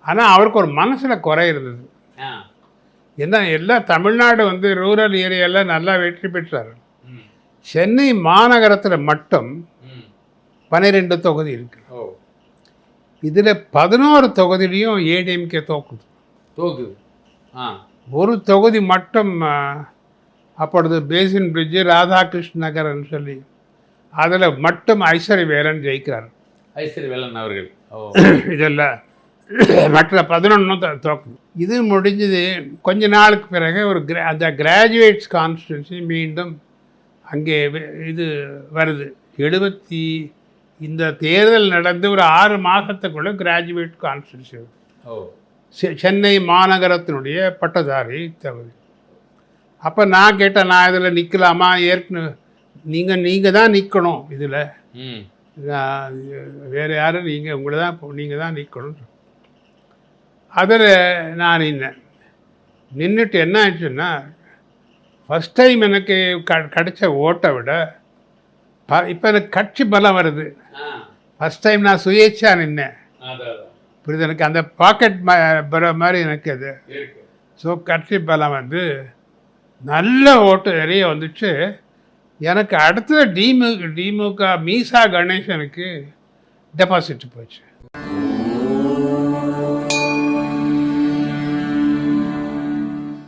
ஆனால் அவருக்கு ஒரு மனசில் குறை இருந்தது. ஏன்னா எல்லாம் தமிழ்நாடு வந்து ரூரல் ஏரியாவில் நல்லா வெற்றி பெற்றார். சென்னை மாநகரத்தில் மட்டும் 12 தொகுதி இருக்கு. இதில் 11 தொகுதியிலையும் ஏடிஎம்கே தோக்குது. ஒரு தொகுதி மட்டும் அப்பொழுது பேசின் பிரிட்ஜு ராதாகிருஷ்ண நகர்ன்னு சொல்லி அதில் மட்டும் ஐஸ்வர்யவேலன் ஜெயிக்கிறார். ஐஸ்வர்யவேலன் அவர்கள் இதெல்லாம் மற்ற 11 தோக்குது. இது முடிஞ்சது. கொஞ்ச நாளுக்கு பிறகு அந்த கிராஜுவேட்ஸ் கான்ஸ்டியூன்சி மீண்டும் அங்கே இது வருது. இந்த தேர்தல் நடந்து ஒரு 6 மாதத்துக்குள்ளே கிராஜுவேட் கான்ஸ்டியூன்சி சென்னை மாநகரத்தினுடைய பட்டதாரி தகுதி. அப்போ நான் கேட்டேன், நான் இதில் நிற்கலாமா? ஏற்கனவே நீங்கள் தான் நிற்கணும், இதில் வேறு யாரும் நீங்கள் தான் நிற்கணும். அதில் நான் நின்றுட்டு என்ன ஆச்சுன்னா, ஃபஸ்ட் டைம் எனக்கு கிடைச்ச ஓட்டை விட இப்போ எனக்கு கட்சி பலம் வருது. ஃபஸ்ட் டைம் நான் சுயேட்சா நின்னேன். புரியுது? எனக்கு அந்த பாக்கெட் மாதிரி எனக்கு அது. ஸோ கட்சி பலம் வந்து நல்ல ஓட்டு நிறைய வந்துச்சு. எனக்கு அடுத்தது திமுக மீசா கணேசனுக்கு டெபாசிட் போச்சு.